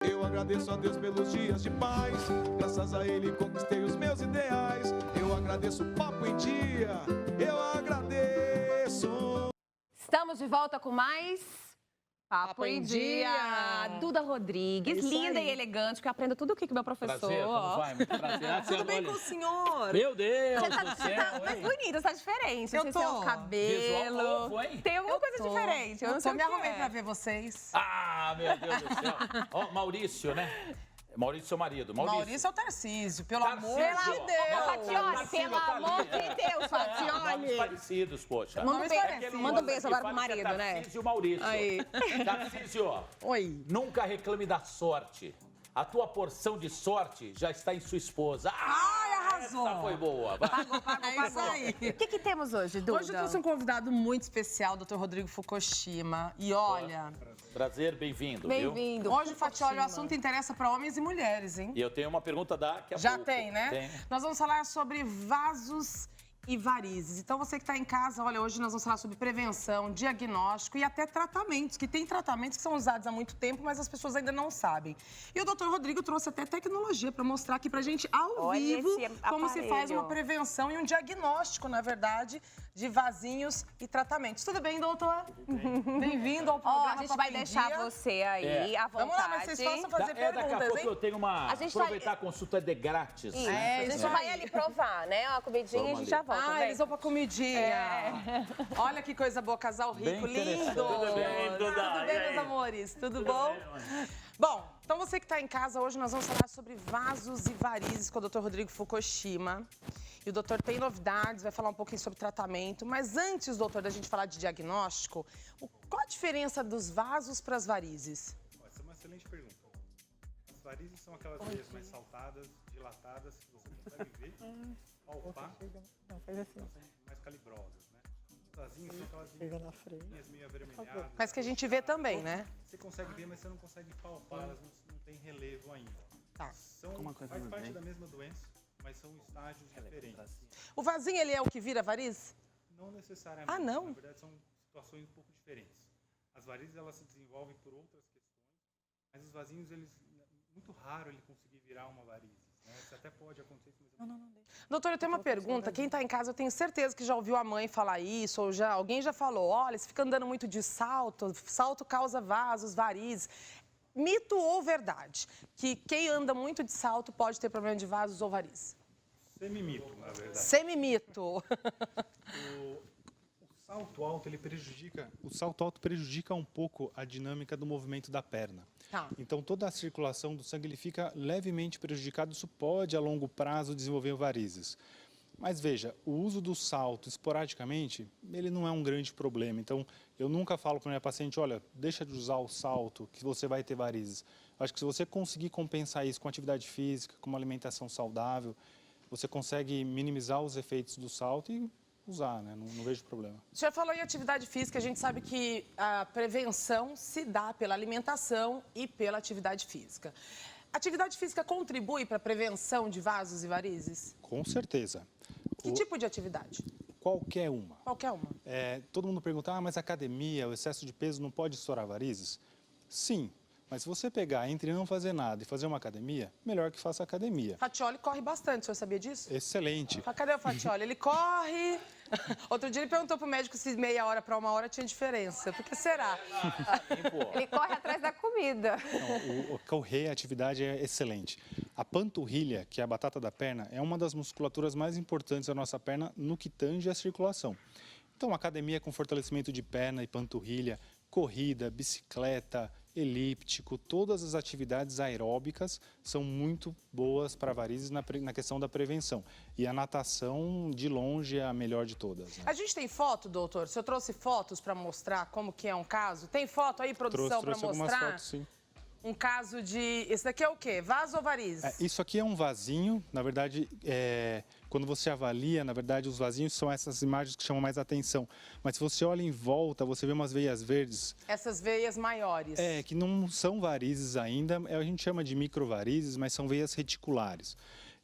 Eu agradeço a Deus pelos dias de paz, graças a Ele conquistei os meus ideais. Eu agradeço o Papo em Dia, eu agradeço. Estamos de volta com mais Papo em Dia. Duda Rodrigues, linda e elegante, que eu aprendo tudo o que meu professor. Prazer, como vai? Muito prazer. Tudo bem com o senhor? Meu Deus Você do tá céu, mais hein? bonita, você tá diferente. Eu Não sei se é o tô. cabelo. Visual novo, hein? Tem alguma coisa diferente. Eu não sei Eu o me que arrumei é. pra ver vocês. Ah, meu Deus do céu. Ó, Maurício, né? Maurício, seu marido. Maurício é o Tarcísio, pelo amor Tarcísio. de Deus. Fatioli, pelo amor de Deus, Nomes Fatioli. parecidos, poxa. Manda um Nomes beijo, parecidos. manda um beijo agora pro Fala que é marido, né? Tarcísio e Maurício. Aí. Tarcísio, Oi. nunca reclame da sorte. A tua porção de sorte já está em sua esposa. Ai, arrasou. Essa foi boa. Vai. É isso aí. O que temos hoje, Duda? Hoje eu trouxe um convidado muito especial, Dr. Rodrigo Fukushima. E olha, Prazer, bem-vindo, viu? Bem-vindo. hoje, Fatioli, o assunto interessa para homens e mulheres, hein? E eu tenho uma pergunta daqui a Já pouco. tem, né? Tem. Nós vamos falar sobre vasos e varizes. Então, você que está em casa, olha, hoje nós vamos falar sobre prevenção, diagnóstico e até tratamentos, que tem tratamentos que são usados há muito tempo, mas as pessoas ainda não sabem. E o doutor Rodrigo trouxe até tecnologia para mostrar aqui pra gente ao Olha vivo esse como se faz aparelho. uma prevenção e um diagnóstico, na verdade, de vasinhos e tratamentos. Tudo bem, doutor? Bem-vindo ao Ó, programa a gente Papo vai em deixar Dia. você aí à vontade. Vamos lá, mas vocês possam fazer Daqui a perguntas, pouco hein? eu tenho uma... A gente tá- Aproveitar a consulta de grátis. Isso. né? É, A gente isso vai aí. ali provar, né? Uma comidinha e a Vamos gente já volta. Ah, vem. eles vão pra comidinha. Olha que coisa boa, casal rico, Bem lindo. interessante. Tudo bem, Duda? Tudo E bem, aí? meus amores? Tudo bom? Bom, então você que está em casa, hoje nós vamos falar sobre vasos e varizes com o Dr. Rodrigo Fukushima. E o doutor tem novidades, vai falar um pouquinho sobre tratamento. Mas antes, doutor, da gente falar de diagnóstico, qual a diferença dos vasos para as varizes? Essa é uma excelente pergunta. As varizes são aquelas veias mais saltadas, dilatadas, que você consegue ver, palpar, elas são mais calibrosas, né? Os vasinhos são aquelas linhas meio avermelhadas. Mas que a gente vê também, né? Você consegue ver, mas você não consegue palpar, elas não têm relevo ainda. Tá. Faz parte da mesma doença, mas são estágios diferentes. O vasinho, ele é o que vira variz? Não necessariamente. Ah, não? Na verdade, são situações um pouco diferentes. As varizes, elas se desenvolvem por outras questões, mas os vasinhos, eles, muito raro ele conseguir virar uma variz. Né? Isso até pode acontecer, mas Doutor, eu tenho uma pergunta. Quem está em casa, eu tenho certeza que já ouviu a mãe falar isso, ou já alguém já falou, olha, se fica andando muito de salto, salto causa vasos, varizes. Mito ou verdade? Que quem anda muito de salto pode ter problema de vasos ou varizes? semi-mito, na verdade. Semimito. O salto alto, ele prejudica... O salto alto prejudica um pouco a dinâmica do movimento da perna. Tá. Então, toda a circulação do sangue ele fica levemente prejudicado. Isso pode, a longo prazo, desenvolver varizes. Mas veja, o uso do salto esporadicamente, ele não é um grande problema. Então, eu nunca falo para a minha paciente, olha, deixa de usar o salto, que você vai ter varizes. Acho que se você conseguir compensar isso com atividade física, com uma alimentação saudável, você consegue minimizar os efeitos do salto e usar, né? Não vejo problema. O senhor falou em atividade física, a gente sabe que a prevenção se dá pela alimentação e pela atividade física. Atividade física contribui para a prevenção de vasos e varizes? Com certeza. Que tipo de atividade? Qualquer uma. Qualquer uma. Todo mundo pergunta, mas a academia, o excesso de peso não pode estourar varizes? Sim, mas se você pegar entre não fazer nada e fazer uma academia, melhor que faça academia. Fatioli corre bastante, o senhor sabia disso? Excelente. Cadê o Fatioli? Ele corre. Outro dia ele perguntou pro médico se meia hora para uma hora tinha diferença. Por que será? Ele corre atrás da comida. Não, o correr, a atividade é excelente. A panturrilha, que é a batata da perna, é uma das musculaturas mais importantes da nossa perna no que tange a circulação. Então, academia com fortalecimento de perna e panturrilha, corrida, bicicleta, elíptico, todas as atividades aeróbicas são muito boas para varizes na questão da prevenção. E a natação, de longe, é a melhor de todas. Né? A gente tem foto, doutor? O senhor trouxe fotos para mostrar como que é um caso? Tem foto aí, produção, para Trouxe algumas mostrar? fotos, sim. Um caso de... Esse daqui é o quê? Vaso ou varizes? Isso aqui é um vasinho, na verdade, quando você avalia, na verdade, os vasinhos são essas imagens que chamam mais atenção. Mas se você olha em volta, você vê umas veias verdes. Essas veias maiores. Que não são varizes ainda, a gente chama de microvarizes, mas são veias reticulares.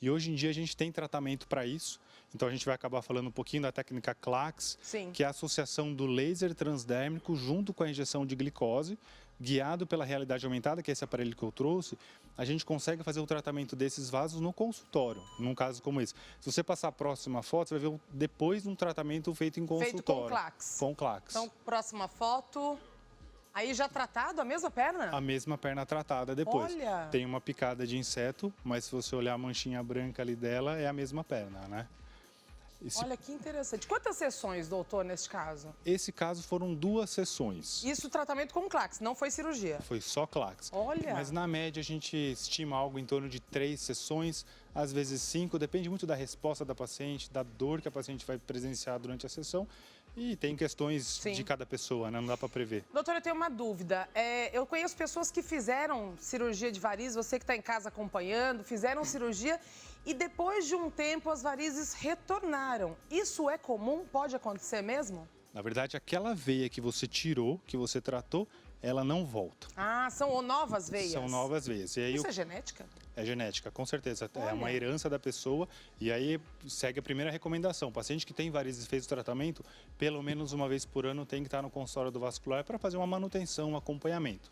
E hoje em dia a gente tem tratamento para isso. Então a gente vai acabar falando um pouquinho da técnica CLACS, Sim. que é a associação do laser transdérmico junto com a injeção de glicose. guiado pela realidade aumentada, que é esse aparelho que eu trouxe, a gente consegue fazer o tratamento desses vasos no consultório, num caso como esse. Se você passar a próxima foto, você vai ver depois de um tratamento feito em consultório. Feito com Clax. Com Clax. Então, próxima foto. Aí já tratado a mesma perna? A mesma perna tratada depois. Olha! Tem uma picada de inseto, mas se você olhar a manchinha branca ali dela, é a mesma perna, né? Olha que interessante. Quantas sessões, doutor, nesse caso? Esse caso foram 2 sessões. Isso, tratamento com Clax, não foi cirurgia. Foi só Clax. Olha! Mas na média a gente estima algo em torno de 3 sessões, às vezes 5, depende muito da resposta da paciente, da dor que a paciente vai presenciar durante a sessão. E tem questões de cada pessoa, né? Não dá para prever. Doutora, eu tenho uma dúvida. Eu conheço pessoas que fizeram cirurgia de varizes, você que está em casa acompanhando, fizeram cirurgia e depois de um tempo as varizes retornaram. Isso é comum? Pode acontecer mesmo? Na verdade, aquela veia que você tirou, que você tratou, ela não volta. Ah, são novas veias? São novas veias. E aí, Isso é genética? É genética, com certeza. Olha. É uma herança da pessoa. E aí segue a primeira recomendação. O paciente que tem varizes e fez o tratamento, pelo menos uma vez por ano tem que estar no consultório do vascular para fazer uma manutenção, um acompanhamento.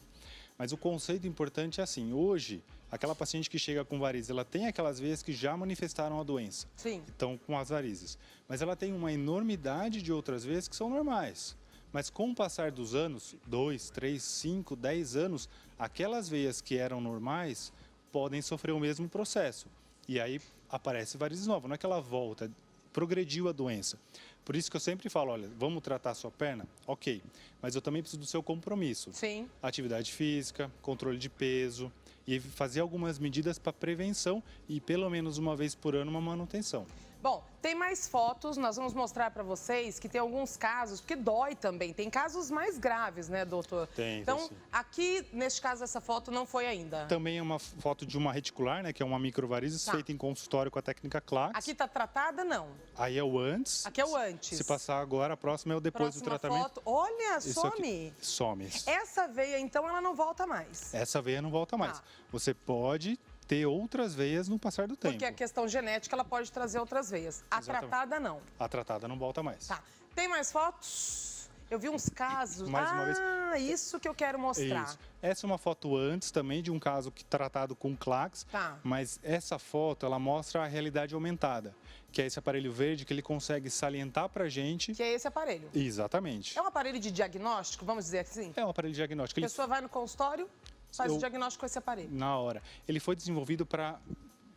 Mas o conceito importante é assim, hoje, aquela paciente que chega com varizes, ela tem aquelas veias que já manifestaram a doença. Sim. Então, com as varizes. Mas ela tem uma enormidade de outras veias que são normais. Mas com o passar dos anos, 2, 3, 5, 10 anos, aquelas veias que eram normais podem sofrer o mesmo processo. E aí aparece varizes novas. Não é que ela volta, progrediu a doença. Por isso que eu sempre falo, olha, vamos tratar a sua perna? Ok, mas eu também preciso do seu compromisso. Sim. Atividade física, controle de peso e fazer algumas medidas para prevenção e pelo menos uma vez por ano uma manutenção. Bom, tem mais fotos, nós vamos mostrar para vocês que tem alguns casos, porque dói também, tem casos mais graves, né, doutor? Tem, então, sim. Aqui, neste caso, essa foto não foi ainda. Também é uma foto de uma reticular, né, que é uma microvarizes feita em consultório com a técnica Clax. Aqui tá tratada, não? Aí é o antes. Aqui é o antes. Se passar agora, a próxima é o depois do tratamento. Foto. Olha, Isso some. aqui, some. Essa veia, então, ela não volta mais. Essa veia não volta mais. Você pode ter outras veias no passar do tempo. Porque a questão genética, ela pode trazer outras veias. A Exatamente. tratada, não. A tratada não volta mais. Tá. Tem mais fotos? Eu vi uns casos. Mais uma vez. Isso que eu quero mostrar. Isso. Essa é uma foto antes também de um caso tratado com Clax. Tá. Mas essa foto, ela mostra a realidade aumentada. Que é esse aparelho verde que ele consegue salientar pra gente. Que é esse aparelho. Exatamente. É um aparelho de diagnóstico, vamos dizer assim? É um aparelho de diagnóstico. A pessoa vai no consultório, faz o diagnóstico com esse aparelho. Na hora. Ele foi desenvolvido para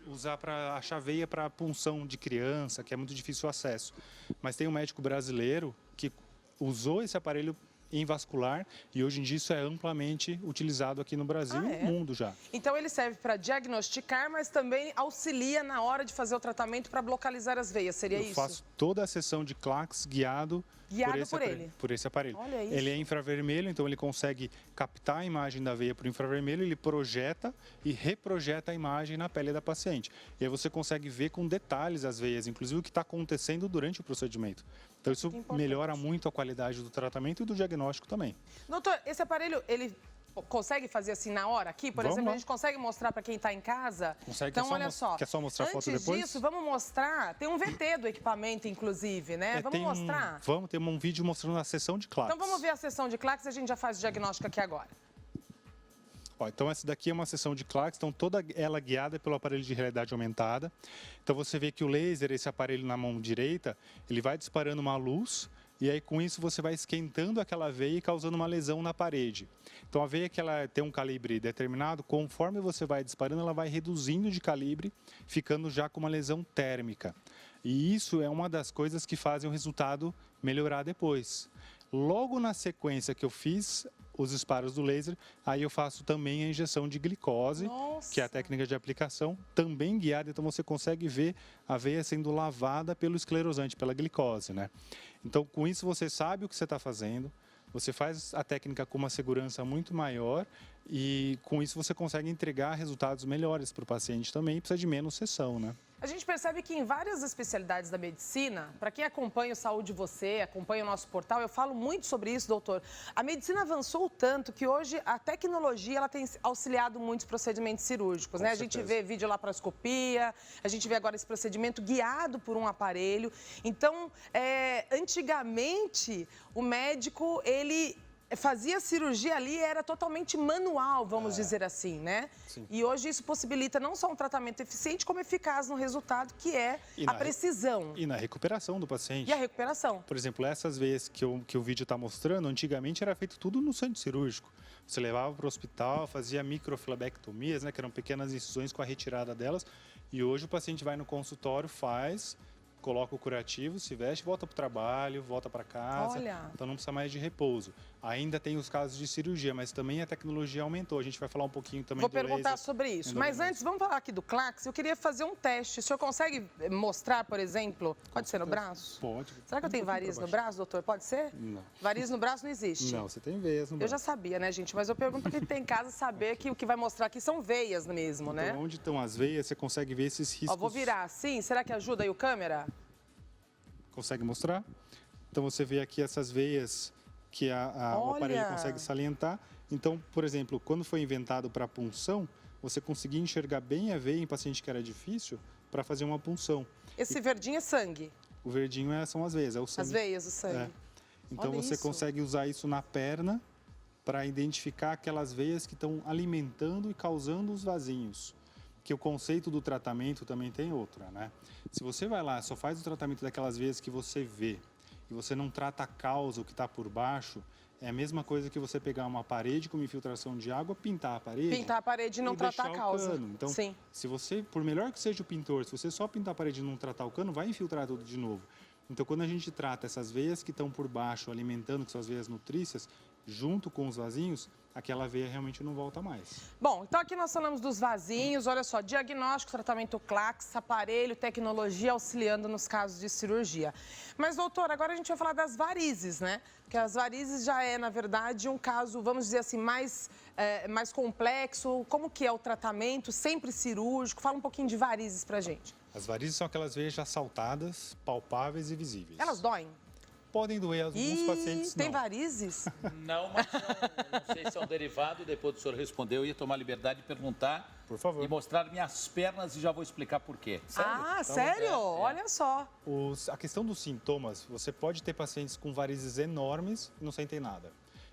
usar para achar veia para punção de criança, que é muito difícil o acesso. Mas tem um médico brasileiro que usou esse aparelho em vascular e hoje em dia isso é amplamente utilizado aqui no Brasil e no mundo já. Então ele serve para diagnosticar, mas também auxilia na hora de fazer o tratamento para localizar as veias, seria isso? Eu faço toda a sessão de Clax guiado por esse aparelho. Olha isso. Ele é infravermelho, então ele consegue captar a imagem da veia por infravermelho, ele projeta e reprojeta a imagem na pele da paciente. E aí você consegue ver com detalhes as veias, inclusive o que está acontecendo durante o procedimento. Então isso melhora muito a qualidade do tratamento e do diagnóstico também. Doutor, esse aparelho, ele consegue fazer assim na hora aqui? Por exemplo, a gente consegue mostrar para quem está em casa? Consegue. Então, olha só. Quer só mostrar a foto depois? Antes disso, vamos mostrar. Tem um VT do equipamento, inclusive, né? Vamos mostrar? Vamos ter um vídeo mostrando a sessão de Clax. Então vamos ver a sessão de Clax e a gente já faz o diagnóstico aqui agora. Ó, então essa daqui é uma sessão de Clax, então toda ela guiada pelo aparelho de realidade aumentada. Então você vê que o laser, esse aparelho na mão direita, ele vai disparando uma luz e aí com isso você vai esquentando aquela veia e causando uma lesão na parede. Então a veia que ela tem um calibre determinado, conforme você vai disparando, ela vai reduzindo de calibre, ficando já com uma lesão térmica. E isso é uma das coisas que fazem o resultado melhorar depois. Logo na sequência que eu fiz os disparos do laser, aí eu faço também a injeção de glicose, que é a técnica de aplicação, também guiada, então você consegue ver a veia sendo lavada pelo esclerosante, pela glicose, né? Então, com isso você sabe o que você está fazendo, você faz a técnica com uma segurança muito maior e com isso você consegue entregar resultados melhores para o paciente também e precisa de menos sessão, né? A gente percebe que em várias especialidades da medicina, para quem acompanha o Saúde Você, acompanha o nosso portal, eu falo muito sobre isso, doutor. A medicina avançou tanto que hoje a tecnologia ela tem auxiliado muitos procedimentos cirúrgicos, né? A gente vê videolaparoscopia, a gente vê agora esse procedimento guiado por um aparelho. Então, antigamente, o médico, ele fazia cirurgia ali, era totalmente manual, vamos dizer assim, né? Sim. E hoje isso possibilita não só um tratamento eficiente, como eficaz no resultado, que é a precisão. E na recuperação do paciente. E a recuperação. Por exemplo, essas vezes que o vídeo está mostrando, antigamente era feito tudo no centro cirúrgico. Você levava para o hospital, fazia microfilebectomias, né, que eram pequenas incisões com a retirada delas. E hoje o paciente vai no consultório, faz, coloca o curativo, se veste, volta para o trabalho, volta para casa. Olha. Então não precisa mais de repouso. Ainda tem os casos de cirurgia, mas também a tecnologia aumentou. A gente vai falar um pouquinho também Vou do laser. perguntar sobre isso. Mas antes, vamos falar aqui do Clax. Eu queria fazer um teste. O senhor consegue mostrar, por exemplo, pode ser no braço? Pode. Será que eu tenho varizes no braço, doutor? Pode ser? Não. Varizes no braço não existe. Não, você tem veias no Eu braço. já sabia, né, gente? Mas eu pergunto para quem tem em casa saber que o que vai mostrar aqui são veias mesmo, né? Então, onde estão as veias, você consegue ver esses riscos. Ó, vou virar assim. Será que ajuda aí o câmera? Consegue mostrar? Então você vê aqui essas veias que o aparelho Olha! consegue salientar. Então, por exemplo, quando foi inventado para punção, você conseguia enxergar bem a veia em paciente que era difícil para fazer uma punção. Esse verdinho é sangue. O verdinho são as veias, é o sangue. As veias, o sangue. É. Então Olha você isso. consegue usar isso na perna para identificar aquelas veias que estão alimentando e causando os vasinhos. Que o conceito do tratamento também tem outra, né? Se você vai lá, só faz o tratamento daquelas veias que você vê e você não trata a causa, o que está por baixo, é a mesma coisa que você pegar uma parede com uma infiltração de água, pintar a parede. Pintar a parede e não tratar deixar a causa. o cano. Então, Sim. se você, por melhor que seja o pintor, se você só pintar a parede e não tratar o cano, vai infiltrar tudo de novo. Então, quando a gente trata essas veias que estão por baixo, alimentando, que são as veias nutrícias, junto com os vasinhos, aquela veia realmente não volta mais. Bom, então aqui nós falamos dos vasinhos, olha só, diagnóstico, tratamento Clax, aparelho, tecnologia auxiliando nos casos de cirurgia. Mas, doutor, agora a gente vai falar das varizes, né? Porque as varizes já é, na verdade, um caso, vamos dizer assim, mais complexo. Como que é o tratamento? Sempre cirúrgico? Fala um pouquinho de varizes pra gente. As varizes são aquelas veias já saltadas, palpáveis e visíveis. Elas doem? Podem doer alguns pacientes, tem não. varizes? Não, mas não sei se é um derivado. Depois do senhor responder, eu ia tomar liberdade de perguntar. Por favor. E mostrar minhas pernas e já vou explicar por quê. Sério? Ah, sério? Olha só. A questão dos sintomas, você pode ter pacientes com varizes enormes e não sentem nada.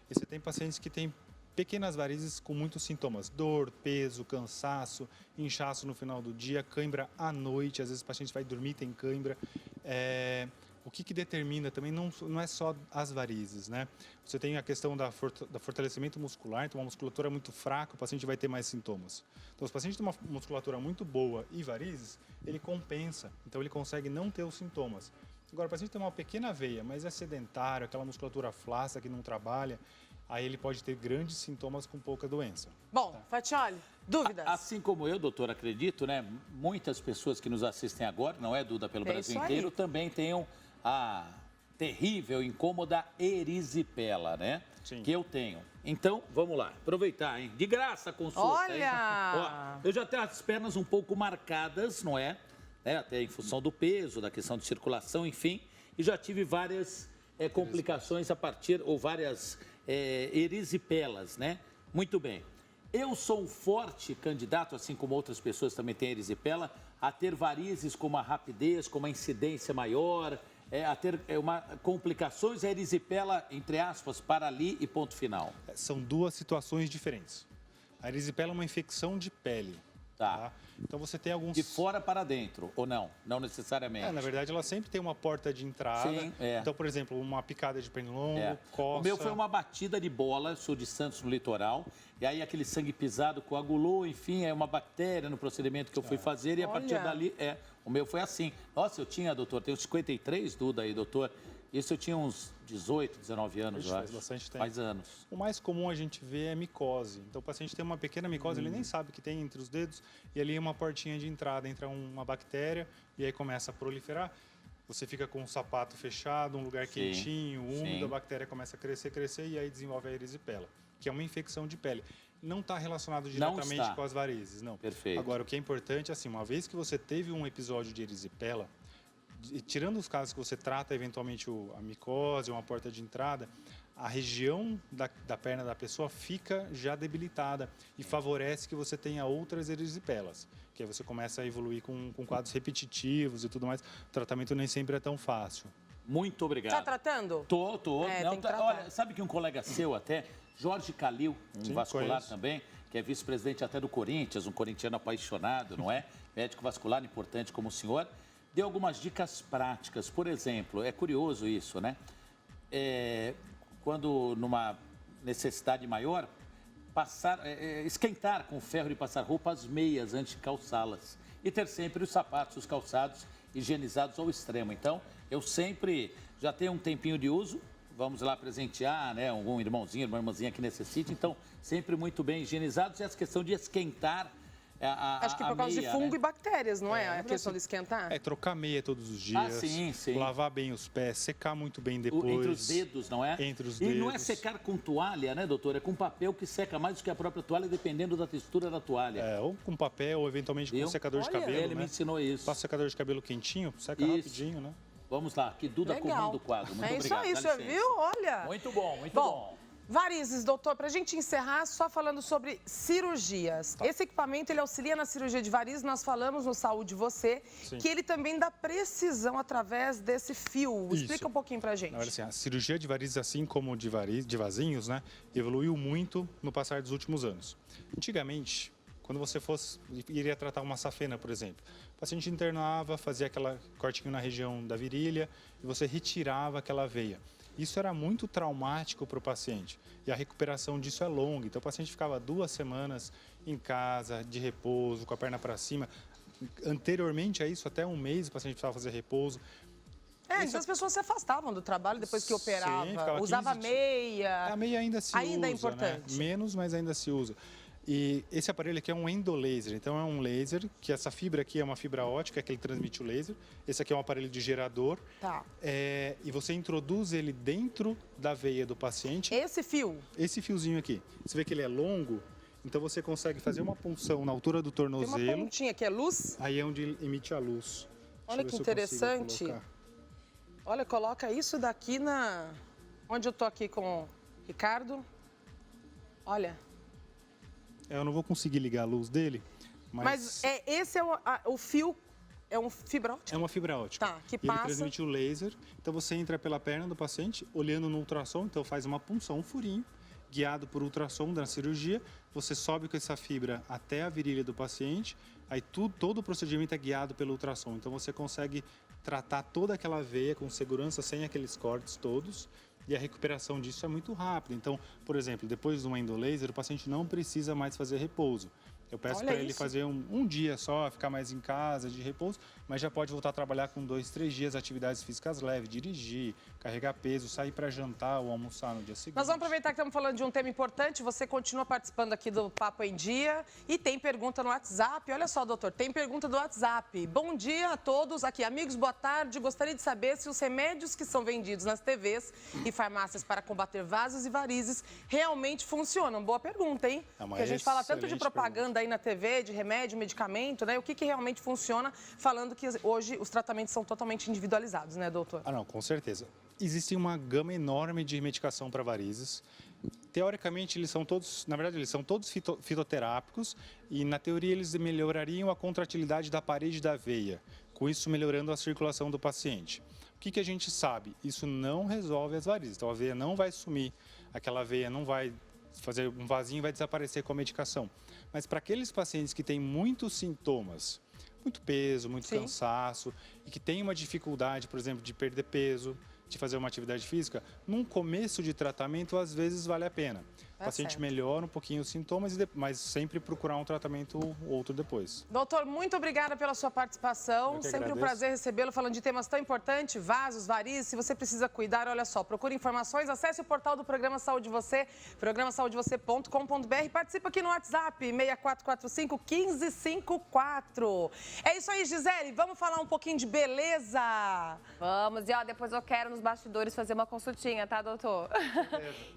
E você tem pacientes que têm pequenas varizes com muitos sintomas. Dor, peso, cansaço, inchaço no final do dia, cãibra à noite. Às vezes o paciente vai dormir e tem cãibra. O que determina também não é só as varizes, né? Você tem a questão da fortalecimento muscular, então uma musculatura muito fraca, o paciente vai ter mais sintomas. Então, os pacientes têm uma musculatura muito boa e varizes, ele compensa, então ele consegue não ter os sintomas. Agora, o paciente tem uma pequena veia, mas é sedentário, aquela musculatura flácida que não trabalha, aí ele pode ter grandes sintomas com pouca doença. Bom, Fatioli, dúvidas? Assim como eu, doutor, acredito, né? Muitas pessoas que nos assistem agora, não é, Duda, pelo Brasil isso aí. inteiro, também tenham a terrível, incômoda erisipela, né? Sim. Que eu tenho. Então, vamos lá, aproveitar, hein? De graça a consulta. Olha! Hein? Ó, eu já tenho as pernas um pouco marcadas, não é? Até em função do peso, da questão de circulação, enfim. E já tive várias complicações a partir, ou várias erisipelas, né? Muito bem. Eu sou um forte candidato, assim como outras pessoas também têm erisipela, a ter varizes com uma rapidez, com uma incidência maior, a ter complicações, a erisipela, entre aspas, para ali e ponto final. São duas situações diferentes. A erisipela é uma infecção de pele. Tá. Então você tem alguns... De fora para dentro, ou não? Não necessariamente. Na verdade, ela sempre tem uma porta de entrada. Sim, é. Então, por exemplo, uma picada de pernilongo, coça... O meu foi uma batida de bola, sou de Santos, no litoral, e aí aquele sangue pisado coagulou, enfim, é uma bactéria no procedimento que eu fui fazer, e a partir Olha. dali, o meu foi assim. Nossa, eu tinha, doutor, tenho 53, Duda aí, doutor, isso eu tinha uns 18, 19 anos, eu Faz acho. bastante tempo. Faz anos. O mais comum a gente vê é micose. Então, o paciente tem uma pequena micose, ele nem sabe que tem entre os dedos, e ali é uma portinha de entrada, entra uma bactéria, e aí começa a proliferar. Você fica com o sapato fechado, um lugar quentinho, úmido, a bactéria começa a crescer, e aí desenvolve a erisipela, que é uma infecção de pele. Não está relacionado diretamente com as varizes, não. Perfeito. Agora, o que é importante, assim, uma vez que você teve um episódio de erisipela, tirando os casos que você trata eventualmente a micose, uma porta de entrada, a região da perna da pessoa fica já debilitada e favorece que você tenha outras erisipelas, que aí você começa a evoluir com quadros repetitivos e tudo mais. O tratamento nem sempre é tão fácil. Muito obrigado. Tá tratando? Tô. É, Não, tem que tratar. olha, sabe que um colega seu até, Jorge Calil, Sim, vascular conheço. também, que é vice-presidente até do Corinthians, um corintiano apaixonado, não é? Médico vascular importante como o senhor, deu algumas dicas práticas. Por exemplo, é curioso isso, né? Quando numa necessidade maior, esquentar com ferro e passar roupas meias antes de calçá-las. E ter sempre os sapatos, os calçados higienizados ao extremo. Então, eu sempre já tenho um tempinho de uso, vamos lá presentear, né? Algum irmãozinho, uma irmãzinha que necessite. Então, sempre muito bem higienizados. E essa questão de esquentar Acho que por causa de fungo e bactérias, não é? A questão de esquentar? Trocar meia todos os dias. Sim. Lavar bem os pés, secar muito bem depois. Entre os dedos, não é? Entre os E dedos. não é secar com toalha, né, doutor? É com papel que seca mais do que a própria toalha, dependendo da textura da toalha. Ou com papel, ou eventualmente com um secador de cabelo, Ele né? me ensinou isso. Passa o secador de cabelo quentinho, seca Isso. rapidinho, né? Vamos lá, que Duda comanda o quadro. Muito obrigado. Isso dá aí, licença. viu? Olha. Muito bom, muito bom. Varizes, doutor, para a gente encerrar, só falando sobre cirurgias. Esse equipamento, ele auxilia na cirurgia de varizes, nós falamos no Saúde Você, que ele também dá precisão através desse fio. Explica um pouquinho pra gente. Na verdade, assim, a cirurgia de varizes, assim como de vasinhos, né, evoluiu muito no passar dos últimos anos. Antigamente, quando você iria tratar uma safena, por exemplo, o paciente internava, fazia aquela cortinho na região da virilha e você retirava aquela veia. Isso era muito traumático para o paciente e a recuperação disso é longa. Então, o paciente ficava 2 semanas em casa, de repouso, com a perna para cima. Anteriormente a isso, até 1 mês, o paciente precisava fazer repouso. Então as pessoas se afastavam do trabalho depois que operava. Ficava Usava 15 meia. A meia ainda se usa, Ainda é importante. né? Menos, mas ainda se usa. E esse aparelho aqui é um endolaser, então é um laser, que essa fibra aqui é uma fibra ótica, que ele transmite o laser. Esse aqui é um aparelho de gerador. Tá. E você introduz ele dentro da veia do paciente. Esse fio? Esse fiozinho aqui. Você vê que ele é longo, então você consegue fazer uma punção na altura do tornozelo. Tem uma pontinha que é luz. Aí é onde emite a luz. Olha que interessante. Olha, coloca isso daqui onde eu tô aqui com o Ricardo. Olha. Eu não vou conseguir ligar a luz dele, mas esse é o fio, é um fibra ótica? É uma fibra ótica. Tá, que Ele passa... transmite o laser, então você entra pela perna do paciente, olhando no ultrassom, então faz uma punção, um furinho, guiado por ultrassom da cirurgia, você sobe com essa fibra até a virilha do paciente, aí todo o procedimento é guiado pelo ultrassom, então você consegue tratar toda aquela veia com segurança, sem aqueles cortes todos, e a recuperação disso é muito rápida. Então, por exemplo, depois de um endolaser, o paciente não precisa mais fazer repouso. Eu peço para ele fazer um dia só, ficar mais em casa, de repouso, mas já pode voltar a trabalhar com 2, 3 dias, atividades físicas leves, dirigir, carregar peso, sair para jantar ou almoçar no dia seguinte. Nós vamos aproveitar que estamos falando de um tema importante, você continua participando aqui do Papo em Dia e tem pergunta no WhatsApp. Olha só, doutor, tem pergunta do WhatsApp. Bom dia a todos, aqui amigos, boa tarde. Gostaria de saber se os remédios que são vendidos nas TVs e farmácias para combater vasos e varizes realmente funcionam. Boa pergunta, hein? Porque a gente fala tanto de propaganda aí na TV, de remédio, medicamento, né? O que realmente funciona, falando que hoje os tratamentos são totalmente individualizados, né, doutor? Não, com certeza. Existe uma gama enorme de medicação para varizes. Teoricamente, eles são todos fitoterápicos e, na teoria, eles melhorariam a contratilidade da parede da veia, com isso melhorando a circulação do paciente. O que a gente sabe? Isso não resolve as varizes. Então, a veia não vai sumir, aquela veia não vai fazer um vasinho e vai desaparecer com a medicação. Mas para aqueles pacientes que têm muitos sintomas, muito peso, muito cansaço, e que têm uma dificuldade, por exemplo, de perder peso, de fazer uma atividade física, num começo de tratamento, às vezes vale a pena. O paciente melhora um pouquinho os sintomas, mas sempre procurar um tratamento ou outro depois. Doutor, muito obrigada pela sua participação. Sempre um prazer recebê-lo falando de temas tão importantes, vasos, varizes. Se você precisa cuidar, olha só, procure informações, acesse o portal do Programa Saúde Você, programasaudevocê.com.br. Participa aqui no WhatsApp, 6445-1554. É isso aí, Gisele, vamos falar um pouquinho de beleza? Vamos, e depois eu quero nos bastidores fazer uma consultinha, tá, doutor?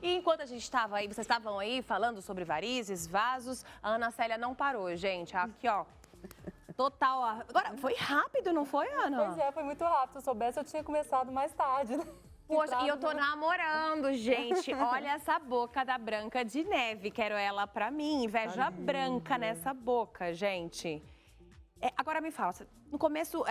E enquanto a gente estava aí, vocês estavam aí falando sobre varizes, vasos, a Ana Célia não parou, gente. Aqui, ó, total. Agora, foi rápido, não foi, Ana? Pois é, foi muito rápido. Se eu soubesse, eu tinha começado mais tarde, né? Poxa, e eu tô namorando, gente. Olha essa boca da Branca de Neve. Quero ela pra mim. Inveja branca nessa boca, gente. Agora me fala, no começo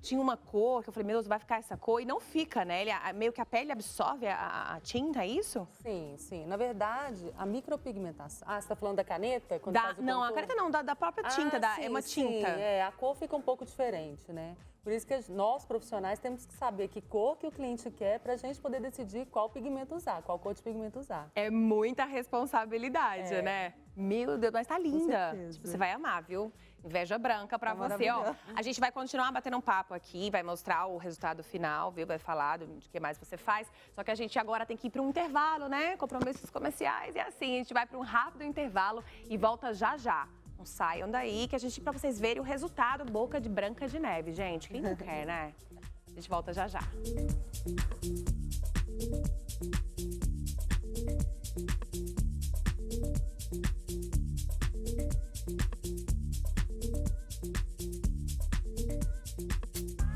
tinha uma cor, que eu falei, meu Deus, vai ficar essa cor, e não fica, né? Meio que a pele absorve a tinta, é isso? Sim, sim. Na verdade, a micropigmentação... Ah, você tá falando da caneta? Quando faz o Não, a contorno? caneta não, da própria tinta, é uma tinta. Sim, a cor fica um pouco diferente, né? Por isso que nós, profissionais, temos que saber que cor que o cliente quer pra gente poder decidir qual pigmento usar, qual cor de pigmento usar. É muita responsabilidade, né? Meu Deus, mas tá linda. certeza. Tipo, você vai amar, viu? Inveja branca pra Tá você, ó. maravilhosa. A gente vai continuar batendo um papo aqui, vai mostrar o resultado final, viu? Vai falar de que mais você faz. Só que a gente agora tem que ir para um intervalo, né? Compromissos comerciais e assim, a gente vai para um rápido intervalo e volta já já. Não saiam daí, que a gente, pra vocês verem o resultado boca de Branca de Neve, gente. Quem não quer, né? A gente volta já já.